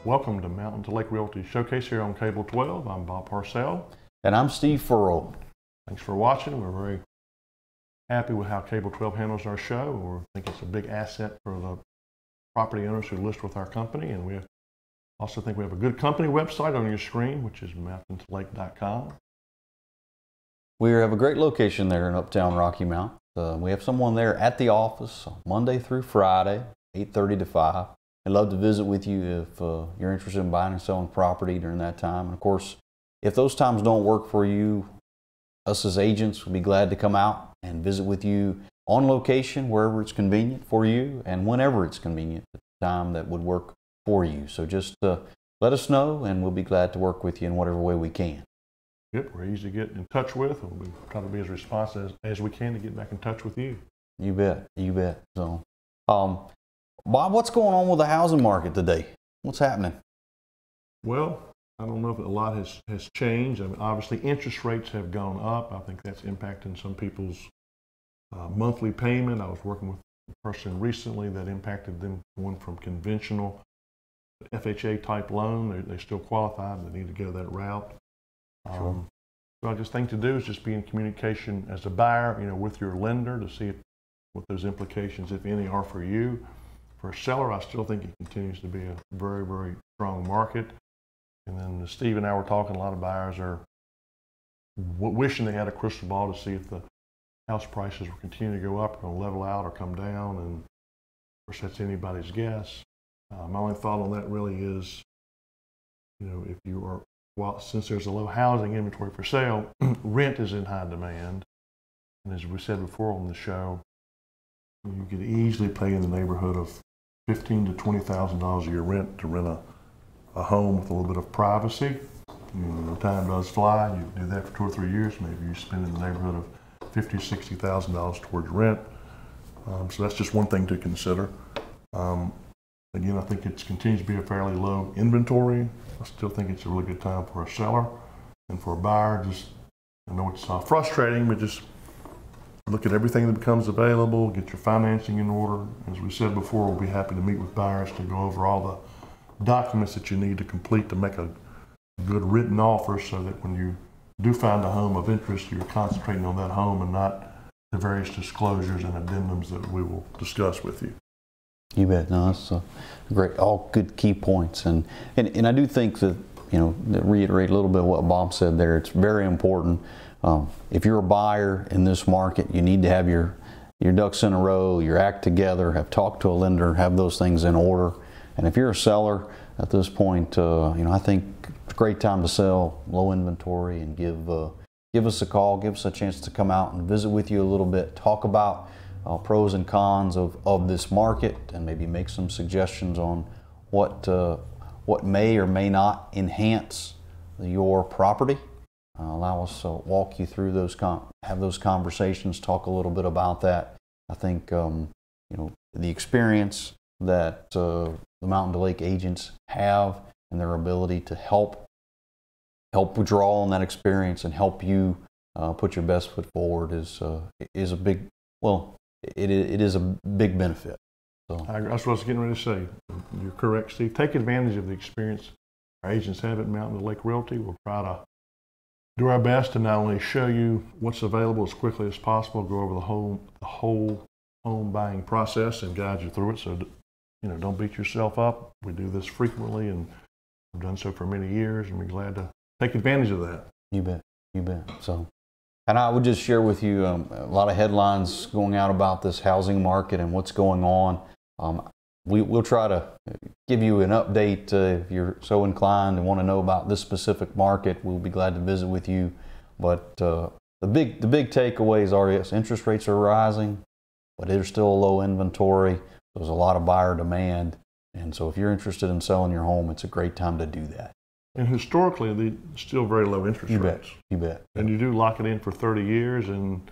Welcome to Mountain to Lake Realty Showcase here on Cable 12. I'm Bob Parcell. And I'm Steve Furrow. Thanks for watching. We're very happy with how Cable 12 handles our show. We think it's a big asset for the property owners who list with our company. And we also think we have a good company website on your screen, which is mountaintolake.com. We have a great location there in Uptown Rocky Mount. We have someone there at the office Monday through Friday, 8:30 to 5. I'd love to visit with you if you're interested in buying and selling property during that time. And of course, if those times don't work for you, us as agents would be glad to come out and visit with you on location, wherever it's convenient for you and whenever it's convenient at the time that would work for you. So just let us know and we'll be glad to work with you in whatever way we can. Yep, we're easy to get in touch with, and we try to be as responsive as we can to get back in touch with you. You bet, you bet. So, Bob, what's going on with the housing market today? What's happening? Well, I don't know if a lot has changed. I mean, obviously, interest rates have gone up. I think that's impacting some people's monthly payment. I was working with a person recently that impacted them going from conventional FHA type loan. They still qualify, but they need to go that route. Sure. So I just think to do is just be in communication as a buyer, with your lender to see what those implications, if any, are for you. For a seller, I still think it continues to be a very, very strong market. And then Steve and I were talking, a lot of buyers are wishing they had a crystal ball to see if the house prices will continue to go up, or going to level out or come down. And of course, that's anybody's guess. My only thought on that really is, if you are, since there's a low housing inventory for sale, rent is in high demand. And as we said before on the show, you could easily pay in the neighborhood of $15,000 to $20,000 a year rent to rent a home with a little bit of privacy. The time does fly. You do that for 2 or 3 years, maybe you spend in the neighborhood of $50,000 to $60,000 towards rent. So that's just one thing to consider. Again, I think it continues to be a fairly low inventory. I still think it's a really good time for a seller, and for a buyer, I know it's frustrating, but just look at everything that becomes available, get your financing in order. As we said before, we'll be happy to meet with buyers to go over all the documents that you need to complete to make a good written offer, so that when you do find a home of interest, you're concentrating on that home and not the various disclosures and addendums that we will discuss with you. You bet. No, that's great. All good key points. And I do think that, to reiterate a little bit of what Bob said there, it's very important. If you're a buyer in this market, you need to have your ducks in a row, your act together, have talked to a lender, have those things in order. And if you're a seller at this point, I think it's a great time to sell, low inventory, and give us a call, give us a chance to come out and visit with you a little bit, talk about pros and cons of this market, and maybe make some suggestions on what may or may not enhance your property. Allow us to walk you through those, have those conversations, talk a little bit about that. I think the experience that the Mountain to Lake agents have, and their ability to help draw on that experience and help you put your best foot forward is a big, it is a big benefit. So that's what I was getting ready to say. You're correct, Steve. Take advantage of the experience our agents have at Mountain to Lake Realty. We'll try to do our best to not only show you what's available as quickly as possible, go over the whole home buying process and guide you through it. So, don't beat yourself up. We do this frequently, and we've done so for many years, and we're glad to take advantage of that. You bet. You bet. So, and I would just share with you a lot of headlines going out about this housing market and what's going on. We'll try to give you an update if you're so inclined and want to know about this specific market. We'll be glad to visit with you. But the big takeaways are, yes, interest rates are rising, but there's still a low inventory. There's a lot of buyer demand, and so if you're interested in selling your home, it's a great time to do that. And historically, they're still very low interest rates. You bet. And you do lock it in for 30 years, and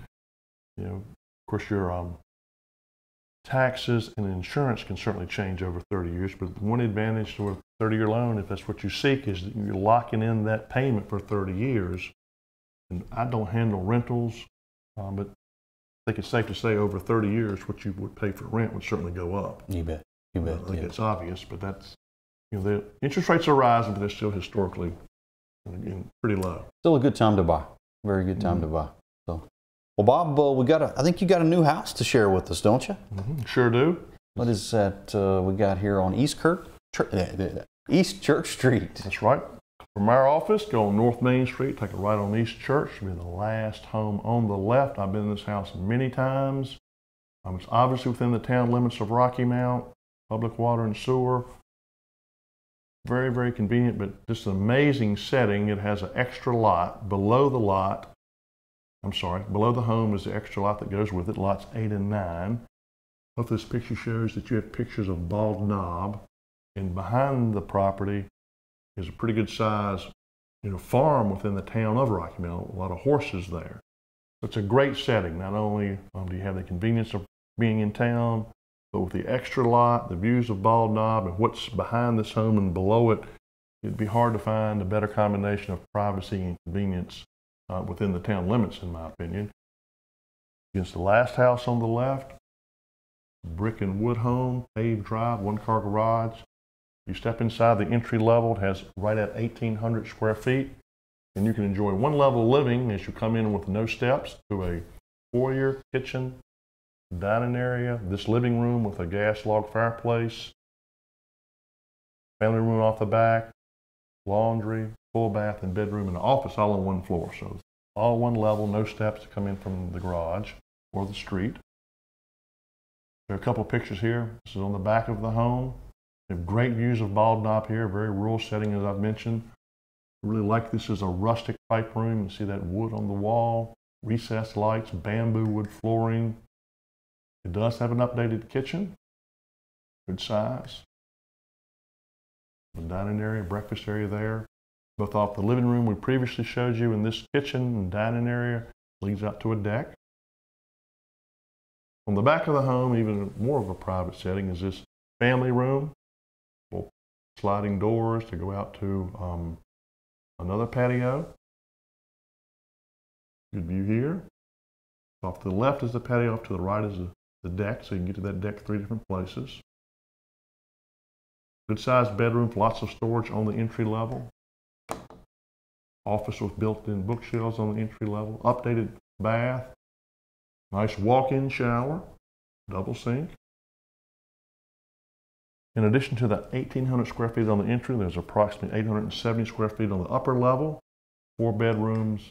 of course, your taxes and insurance can certainly change over 30 years. But one advantage to a 30-year loan, if that's what you seek, is that you're locking in that payment for 30 years. And I don't handle rentals, but I think it's safe to say over 30 years, what you would pay for rent would certainly go up. You bet. You bet. I think it's obvious, but that's You know, the interest rates are rising, but they're still historically, again, pretty low. Still a good time to buy. Very good time to buy. So, well, Bob, I think you got a new house to share with us, don't you? Sure do. What is that we got here on East Church Street? That's right. From our office, go on North Main Street, take a right on East Church. It'll be the last home on the left. I've been in this house many times. It's obviously within the town limits of Rocky Mount, public water and sewer. Very, very convenient, but just an amazing setting. It has an extra lot below the lot. I'm sorry, below the home is the extra lot that goes with it, lots 8 and 9. What this picture shows that you have pictures of Bald Knob, and behind the property is a pretty good size, farm within the town of Rocky Mount. A lot of horses there. It's a great setting. Not only do you have the convenience of being in town, but with the extra lot, the views of Bald Knob, and what's behind this home and below it, it'd be hard to find a better combination of privacy and convenience within the town limits, in my opinion. Against the last house on the left, brick and wood home, paved drive, 1-car garage. You step inside the entry level, it has right at 1,800 square feet, and you can enjoy one level living as you come in with no steps to a foyer, kitchen, dining area, this living room with a gas log fireplace, family room off the back, laundry, full bath, and bedroom, and an office all on one floor. So all one level, no steps to come in from the garage or the street. There are a couple of pictures here. This is on the back of the home. We have great views of Bald Knob here, very rural setting as I've mentioned. I really like this as a rustic type room. You see that wood on the wall, recessed lights, bamboo wood flooring. It does have an updated kitchen, good size. The dining area, breakfast area there. Both off the living room we previously showed you, and this kitchen and dining area leads out to a deck. On the back of the home, even more of a private setting, is this family room. Sliding doors to go out to another patio. Good view here. Off to the left is the patio, off to the right is the deck, so you can get to that deck 3 different places. Good sized bedroom, lots of storage on the entry level. Office with built-in bookshelves on the entry level. Updated bath. Nice walk-in shower. Double sink. In addition to the 1,800 square feet on the entry, there's approximately 870 square feet on the upper level, 4 bedrooms,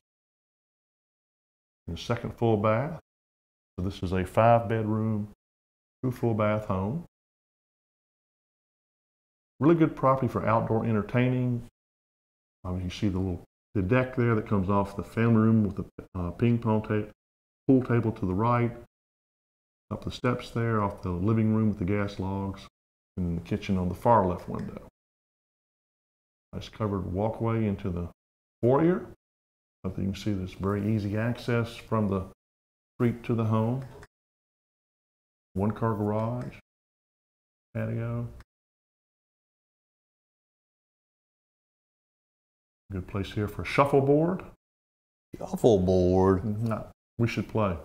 and a second full bath. So this is a 5-bedroom, 2 full bath home. Really good property for outdoor entertaining. You see the deck there that comes off the family room with the ping pong pool table to the right. Up the steps there, off the living room with the gas logs. In the kitchen on the far left window. Nice covered walkway into the foyer. So you can see there's very easy access from the street to the home. 1-car garage, patio. Good place here for shuffleboard. Shuffleboard. We should play.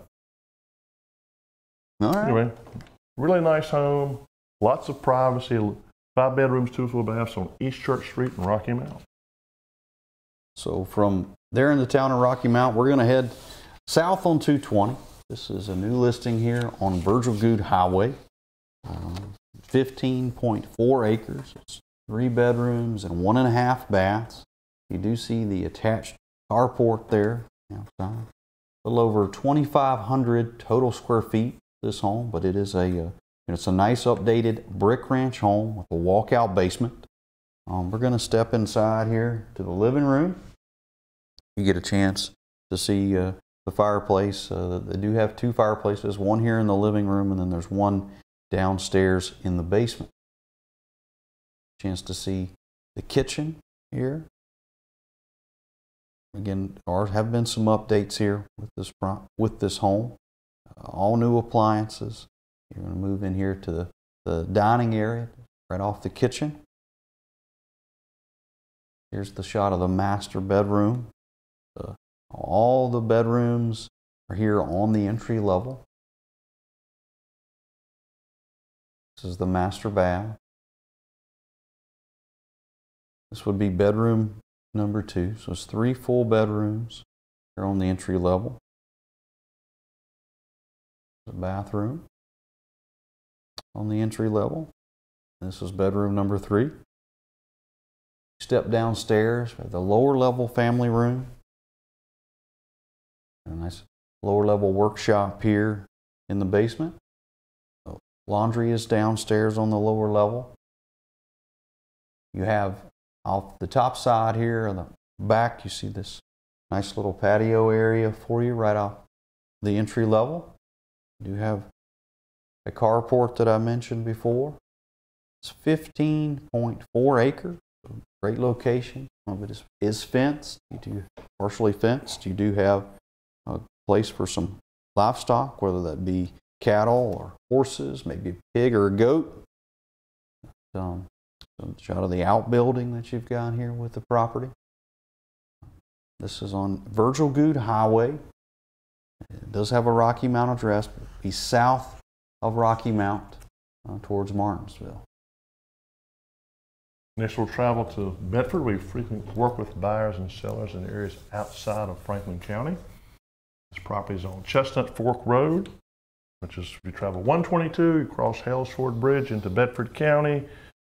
All right. Anyway, really nice home. Lots of privacy, 5 bedrooms, 2 full baths on East Church Street in Rocky Mount. So from there in the town of Rocky Mount, we're going to head south on 220. This is a new listing here on Virgil Goode Highway. 15.4 acres. It's 3 bedrooms and 1.5 baths. You do see the attached carport there outside. A little over 2,500 total square feet this home, but it is it's a nice updated brick ranch home with a walkout basement. We're going to step inside here to the living room. You get a chance to see the fireplace. They do have 2 fireplaces, one here in the living room, and then there's one downstairs in the basement. Chance to see the kitchen here. Again, there have been some updates here with this home. All new appliances. You're going to move in here to the dining area, right off the kitchen. Here's the shot of the master bedroom. All the bedrooms are here on the entry level. This is the master bath. This would be bedroom number 2. So it's 3 full bedrooms here on the entry level. The bathroom on the entry level. This is bedroom number 3. Step downstairs, we have the lower level family room. A nice lower level workshop here in the basement. The laundry is downstairs on the lower level. You have off the top side here on the back, you see this nice little patio area for you right off the entry level. You do have a carport that I mentioned before. It's 15.4 acres. Great location. Some of it is fenced. You do partially fenced. You do have a place for some livestock, whether that be cattle or horses, maybe a pig or a goat. Some shot of the outbuilding that you've got here with the property. This is on Virgil Goode Highway. It does have a Rocky Mount address, but it'll be south of Rocky Mount towards Martinsville. Next, we'll travel to Bedford. We frequently work with buyers and sellers in areas outside of Franklin County. This property is on Chestnut Fork Road, which is, if you travel 122, you cross Hellsford Bridge into Bedford County,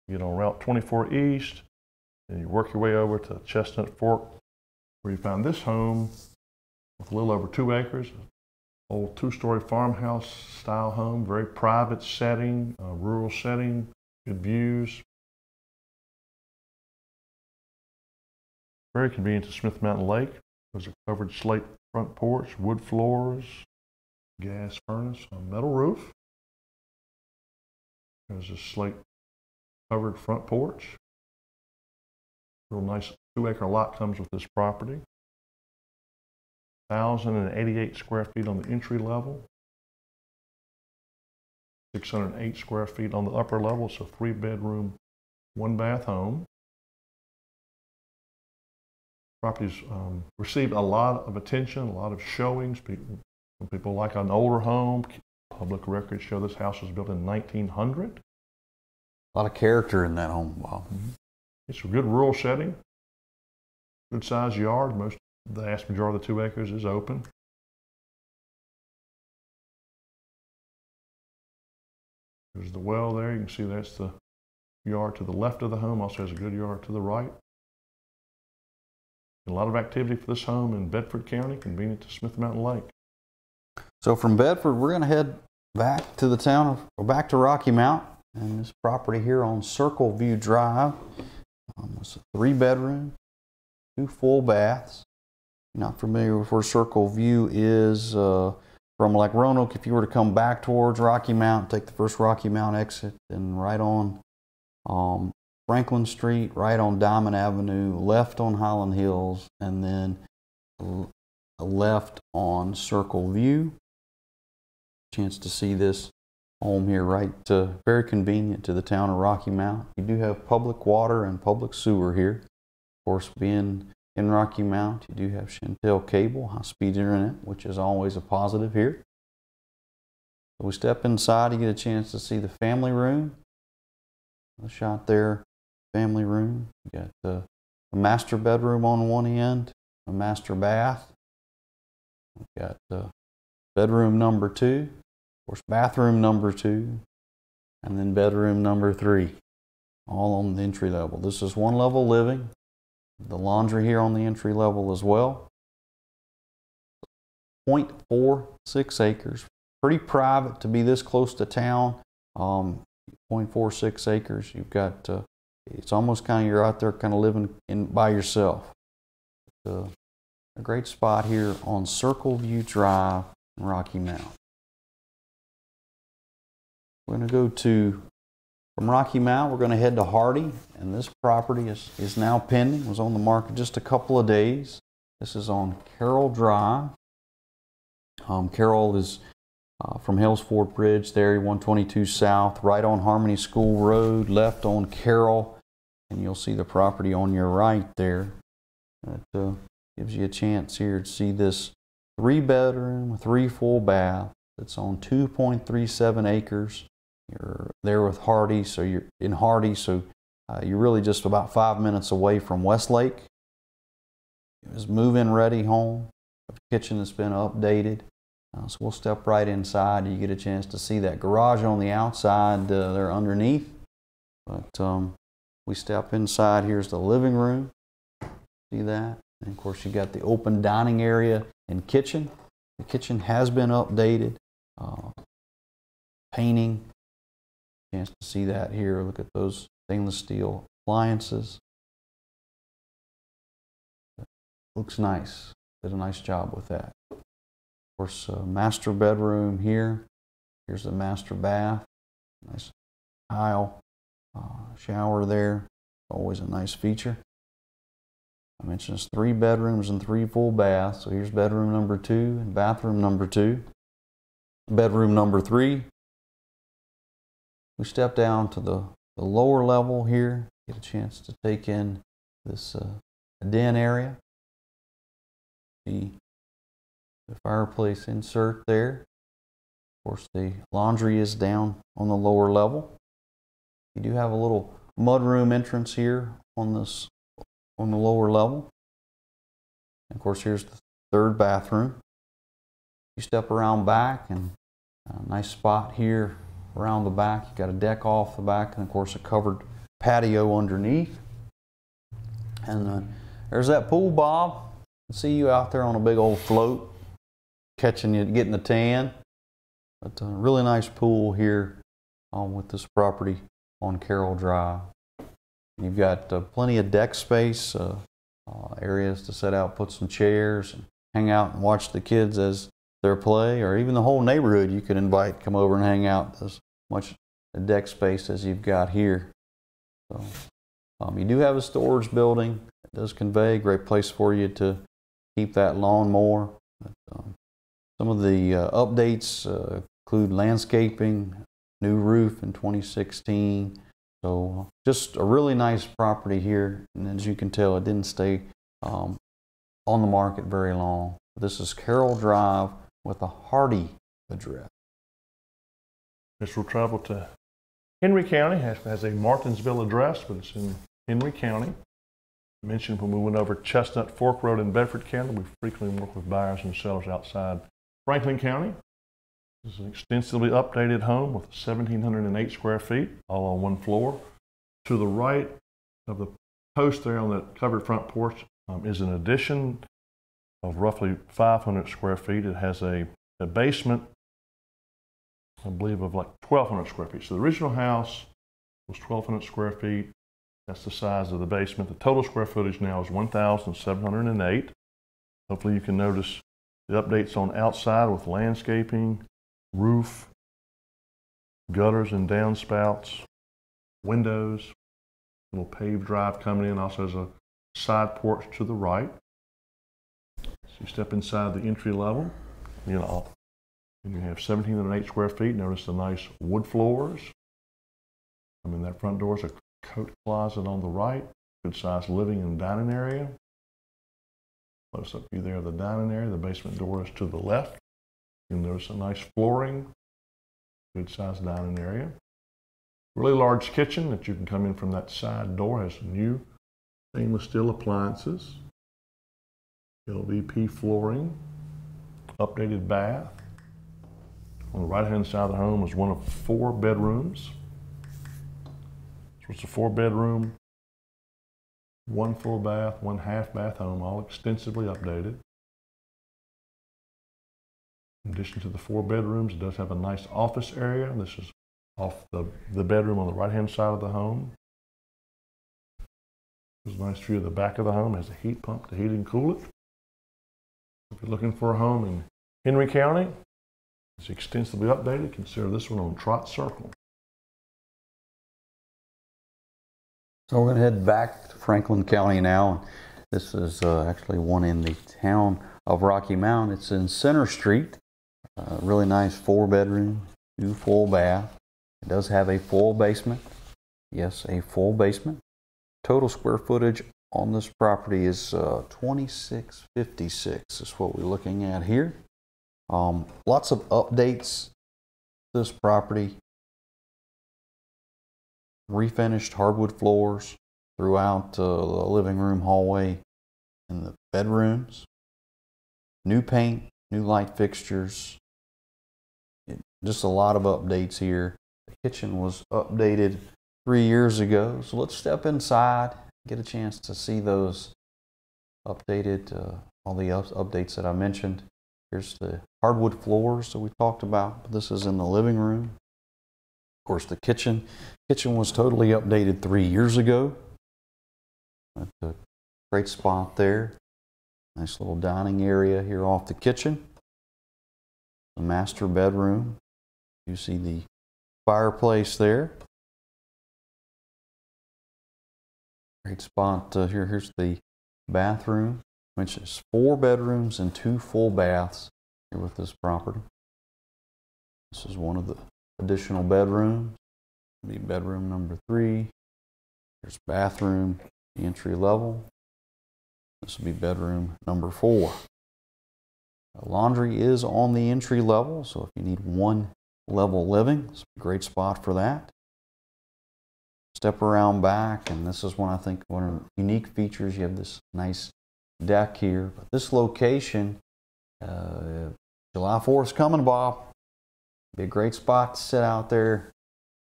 you get on Route 24 East, and you work your way over to Chestnut Fork, where you find this home with a little over 2 acres, old 2-story farmhouse style home, very private setting, rural setting, good views. Very convenient to Smith Mountain Lake. There's a covered slate front porch, wood floors, gas furnace, a metal roof. There's a slate covered front porch. Real nice 2-acre lot comes with this property. 1,088 square feet on the entry level. 608 square feet on the upper level. It's a 3-bedroom, 1-bath home. Properties received a lot of attention, a lot of showings. People like an older home. Public records show this house was built in 1900. A lot of character in that home, Bob. It's a good rural setting, good sized yard. The vast majority of the 2 acres is open. There's the well there. You can see that's the yard to the left of the home. Also has a good yard to the right. A lot of activity for this home in Bedford County, convenient to Smith Mountain Lake. So from Bedford, we're going to head back to the town of, back to Rocky Mount, and this property here on Circle View Drive. It's a 3-bedroom, 2 full baths. If you're not familiar with where Circle View is, from like Roanoke, if you were to come back towards Rocky Mount, take the first Rocky Mount exit, and right on Franklin Street, right on Diamond Avenue, left on Highland Hills, and then left on Circle View. Chance to see this home here, right, very convenient to the town of Rocky Mount. You do have public water and public sewer here. Of course, being in Rocky Mount, you do have Chantel cable, high-speed internet, which is always a positive here. So we step inside, you get a chance to see the family room. A shot there. Family room. You got a master bedroom on one end, a master bath. We've got bedroom number 2, of course bathroom number 2, and then bedroom number 3, all on the entry level. This is 1-level living. The laundry here on the entry level as well. 0.46 acres. Pretty private to be this close to town. 0.46 acres. You've got it's almost kind of, you're out there kind of living by yourself. A great spot here on Circle View Drive in Rocky Mount. We're going to go from Rocky Mount, we're going to head to Hardy, and this property is now pending. It was on the market just a couple of days. This is on Carroll Drive. Carroll is from Hellsford Bridge there, 122 South, right on Harmony School Road, left on Carroll. And you'll see the property on your right there. That gives you a chance here to see this 3-bedroom, 3 full bath. It's on 2.37 acres. You're there with Hardy, so you're in Hardy, so You're really just about 5 minutes away from Westlake. It's move-in ready home. The kitchen has been updated. So we'll step right inside. You get a chance to see that garage on the outside there underneath. But we step inside. Here's the living room. See that? And of course, you got the open dining area and kitchen. The kitchen has been updated. Painting. Chance to see that here. Look at those stainless steel appliances. Looks nice. Did a nice job with that. Of course, master bedroom here. Here's the master bath. Nice tile shower there. Always a nice feature. I mentioned it's 3 bedrooms and 3 full baths. So here's bedroom number 2 and bathroom number 2. Bedroom number 3. We step down to the lower level here. Get a chance to take in this den area. See the fireplace insert there. Of course, the laundry is down on the lower level. You do have a little mudroom entrance here on the lower level. And of course, here's the 3rd bathroom. You step around back, and a nice spot here around the back. You got a deck off the back, and of course a covered patio underneath. And there's that pool, Bob. I see you out there on a big old float, catching you, getting the tan. But a really nice pool here with this property on Carroll Drive. You've got plenty of deck space, areas to set out, put some chairs, and hang out and watch the kids as they play, or even the whole neighborhood you could invite, come over and hang out. As much deck space as you've got here. So, you do have a storage building. It does convey, great place for you to keep that lawnmower. But, some of the updates include landscaping, new roof in 2016. So just a really nice property here. And as you can tell, it didn't stay on the market very long. This is Carroll Drive with a Hardy address. This will travel to Henry County. Has a Martinsville address, but it's in Henry County. I mentioned when we went over Chestnut Fork Road in Bedford County, we frequently work with buyers and sellers outside Franklin County. This is an extensively updated home with 1,708 square feet, all on one floor. To the right of the post there on that covered front porch is an addition of roughly 500 square feet. It has a basement, I believe, of like 1,200 square feet. So the original house was 1,200 square feet. That's the size of the basement. The total square footage now is 1,708. Hopefully you can notice the updates on outside with landscaping, roof, gutters and downspouts, windows, little paved drive coming in. Also has a side porch to the right. So you step inside the entry level, and you have 1,708 square feet. Notice the nice wood floors. That front door is a coat closet on the right, good sized living and dining area. Close up view there of the dining area. The basement door is to the left. You'll notice a nice flooring, good sized dining area. Really large kitchen that you can come in from that side door. Has new stainless steel appliances, LVP flooring, updated bath. On the right hand side of the home is one of 4 bedrooms. So it's a 4-bedroom, 1 full bath, 1 half bath home, all extensively updated. In addition to the 4 bedrooms, it does have a nice office area. This is off the bedroom on the right-hand side of the home. There's a nice view of the back of the home. It has a heat pump to heat and cool it. If you're looking for a home in Henry County, it's extensively updated. Consider this one on Trot Circle. So we're going to head back to Franklin County now. This is actually one in the town of Rocky Mount. It's in Center Street. Really nice 4-bedroom, 2 full bath. It does have a full basement. Yes, a full basement. Total square footage on this property is 2,656 is what we're looking at here. Lots of updates to this property. refinished hardwood floors throughout the living room, hallway, and the bedrooms. New paint, new light fixtures. Just a lot of updates here. The kitchen was updated 3 years ago. So let's step inside, get a chance to see those updated, all the updates that I mentioned. Here's the hardwood floors that we talked about. This is in the living room. Of course, the kitchen was totally updated 3 years ago. That's a great spot there. Nice little dining area here off the kitchen. The master bedroom. You see the fireplace there. Great spot here. Here's the bathroom, which is 4 bedrooms and 2 full baths here with this property. This is one of the additional bedrooms. Be bedroom number 3. There's bathroom, the entry level. This will be bedroom number 4. Laundry is on the entry level, so if you need 1 level living, it's a great spot for that. Step around back, and this is one I think one of the unique features. You have this nice deck here. But this location, July 4th is coming, Bob. Be a great spot to sit out there,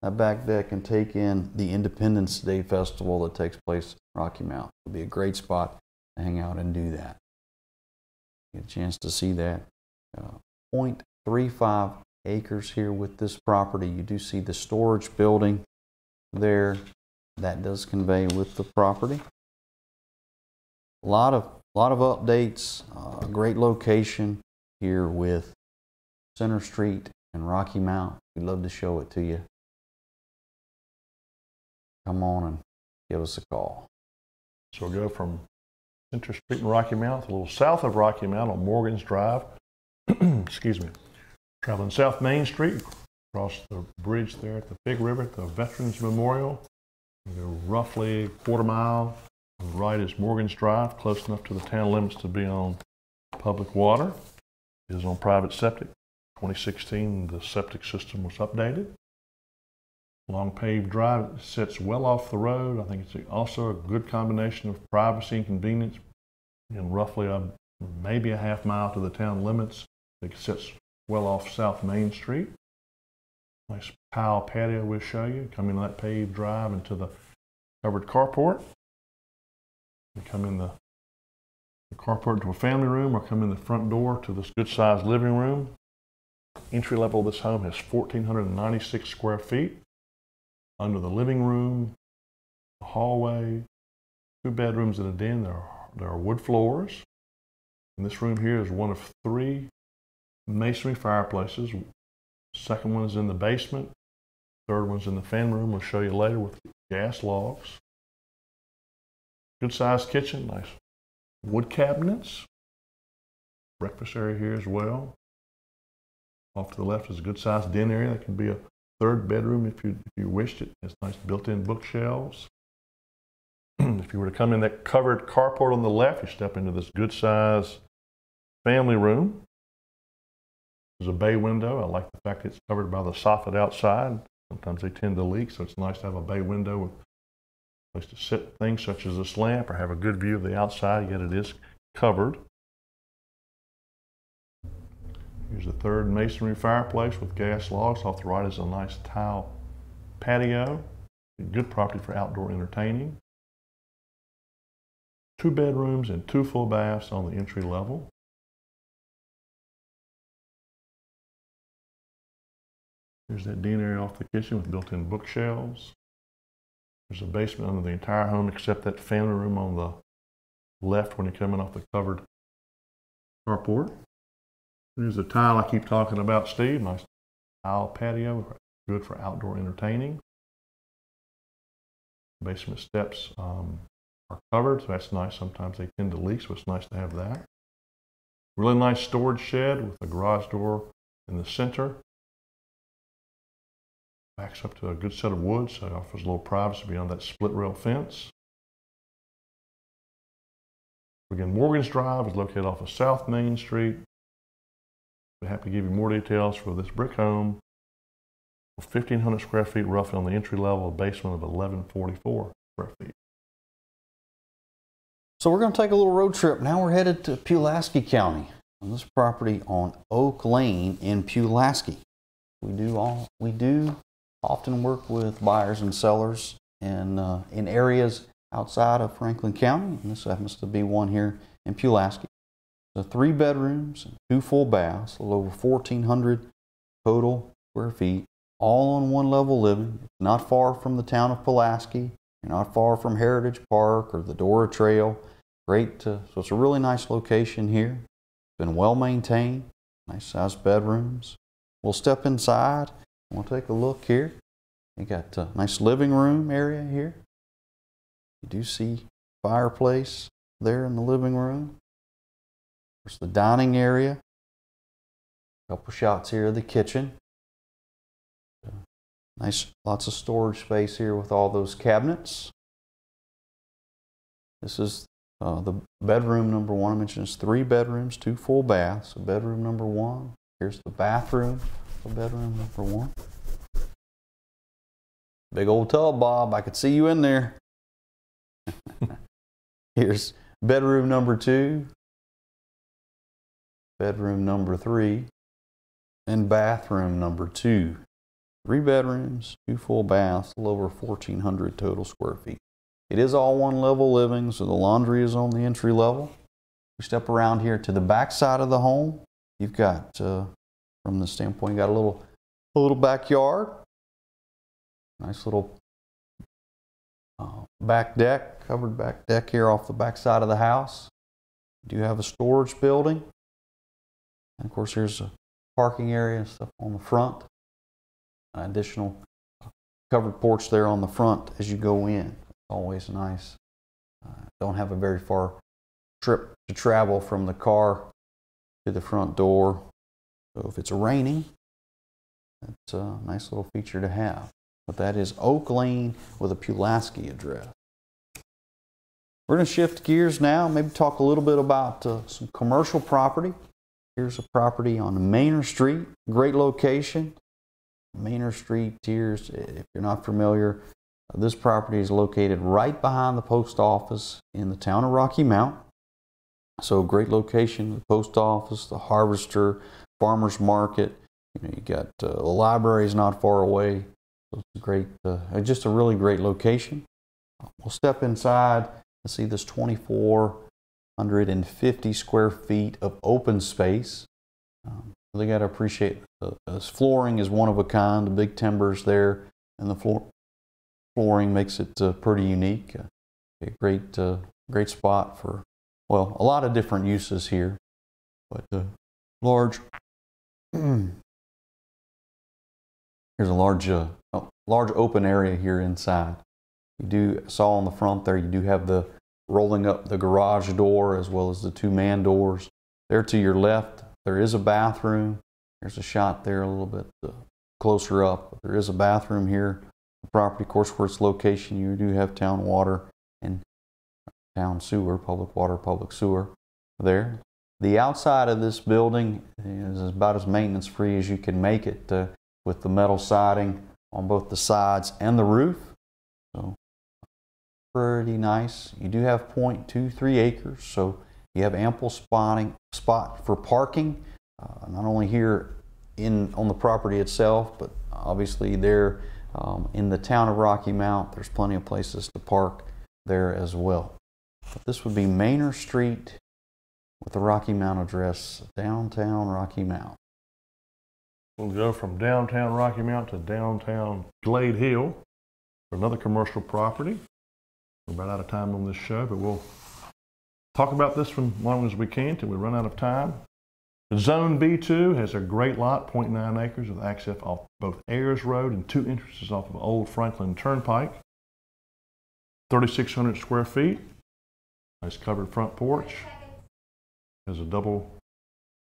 that back deck, and take in the Independence Day Festival that takes place in Rocky Mount. It'll be a great spot to hang out and do that. Get a chance to see that. 0.35 acres here with this property. You do see the storage building there. That does convey with the property. A lot of updates. Great location here with Center Street and Rocky Mount. We'd love to show it to you. Come on and give us a call. So we'll go from Center Street and Rocky Mount, a little south of Rocky Mount on Morgan's Drive. Excuse me. Traveling South Main Street, across the bridge there at the Big River, at the Veterans Memorial. We go roughly a quarter mile. On the right is Morgan's Drive, close enough to the town limits to be on public water. It is on private septic. 2016, the septic system was updated. Long paved drive. It sits well off the road. I think it's also a good combination of privacy and convenience. And roughly maybe a half mile to the town limits. It sits well off South Main Street. Nice tile patio we'll show you. Come in that paved drive into the covered carport. You come in the carport to a family room, or come in the front door to this good sized living room. Entry level of this home has 1,496 square feet. Under the living room, the hallway, 2 bedrooms and a den. There are wood floors. And this room here is one of 3 masonry fireplaces. Second one is in the basement. Third one's in the family room. We'll show you later with gas logs. Good sized kitchen, nice wood cabinets. Breakfast area here as well. Off to the left is a good sized den area. That can be a 3rd bedroom if you wished it. It's nice built-in bookshelves. If you were to come in that covered carport on the left, you step into this good size family room. There's a bay window. I like the fact that it's covered by the soffit outside. Sometimes they tend to leak, so it's nice to have a bay window with a place to sit things such as this lamp, or have a good view of the outside, yet it is covered. Here's the 3rd masonry fireplace with gas logs. Off the right is a nice tile patio. A good property for outdoor entertaining. 2 bedrooms and 2 full baths on the entry level. Here's that den area off the kitchen with built-in bookshelves. There's a basement under the entire home except that family room on the left when you're coming off the covered carport. There's the tile I keep talking about, Steve. Nice tile patio, good for outdoor entertaining. Basement steps are covered, so that's nice. Sometimes they tend to leak, so it's nice to have that. Really nice storage shed with a garage door in the center. Backs up to a good set of wood, so it offers a little privacy beyond that split rail fence. Again, Morgan's Drive is located off of South Main Street. We're happy to give you more details for this brick home 1,500 square feet roughly on the entry level, a basement of 1,144 square feet. So we're going to take a little road trip. Now we're headed to Pulaski County on this property on Oak Lane in Pulaski. We do often work with buyers and sellers in areas outside of Franklin County, and this happens to be one here in Pulaski. So 3 bedrooms and 2 full baths, a little over 1,400 total square feet, all on one level living. It's not far from the town of Pulaski. You're not far from Heritage Park or the Dora Trail. Great, so it's a really nice location here. Been well maintained, nice sized bedrooms. We'll step inside and we'll take a look here. You got a nice living room area here. You do see fireplace there in the living room. There's the dining area. A couple shots here of the kitchen. Nice, lots of storage space here with all those cabinets. This is the bedroom number 1. I mentioned it's 3 bedrooms, 2 full baths. So bedroom number 1. Here's the bathroom for bedroom number 1. Big old tub, Bob. I could see you in there. Here's bedroom number 2, bedroom number 3, and bathroom number 2. 3 bedrooms, 2 full baths, a little over 1,400 total square feet. It is all one level living, so the laundry is on the entry level. We step around here to the back side of the home. You've got, from the standpoint, you got a little backyard. Nice little back deck, covered back deck here off the back side of the house. You do have a storage building. And of course, here's a parking area and stuff on the front. An additional covered porch there on the front as you go in. Always nice. Don't have a very far trip to travel from the car to the front door. So if it's raining, that's a nice little feature to have. But that is Oak Lane with a Pulaski address. We're going to shift gears now, maybe talk a little bit about some commercial property. Here's a property on Manor Street, great location. Manor Street here, if you're not familiar, this property is located right behind the post office in the town of Rocky Mount. So great location, the post office, the Harvester, farmer's market. You got the library is not far away. So it's a great, just a really great location. We'll step inside and see this 2,450 square feet of open space. They got to appreciate this flooring is one of a kind. The big timbers there, and the flooring makes it pretty unique. A great spot for, well, a lot of different uses here, but large. Here's a large open area here inside. You saw on the front there, you do have the rolling up the garage door as well as the 2 man doors. There to your left, there is a bathroom. There's a shot there a little bit closer up. There is a bathroom here. The property, of course, where its location, you do have town water and town sewer, public water, public sewer there. The outside of this building is about as maintenance free as you can make it with the metal siding on both the sides and the roof. So pretty nice. You do have 0.23 acres, so you have ample spot for parking, not only here on the property itself, but obviously there in the town of Rocky Mount. There's plenty of places to park there as well. But this would be Manor Street with the Rocky Mount address, downtown Rocky Mount. We'll go from downtown Rocky Mount to downtown Glade Hill for another commercial property. We're about out of time on this show, but we'll talk about this one as long as we can till we run out of time. The Zone B2 has a great lot, 0.9 acres with access off both Ayers Road and 2 entrances off of Old Franklin Turnpike. 3,600 square feet. Nice covered front porch. There's a double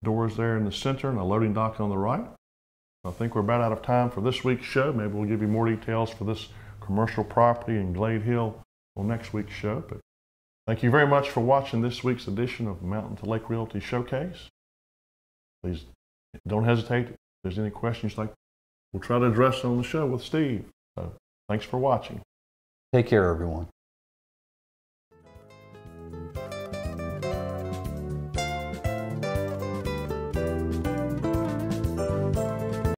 doors there in the center and a loading dock on the right. I think we're about out of time for this week's show. Maybe we'll give you more details for this commercial property in Glade Hill on next week's show. But thank you very much for watching this week's edition of Mountain to Lake Realty Showcase. Please don't hesitate. If there's any questions you'd like we'll try to address it on the show with Steve. So thanks for watching. Take care, everyone.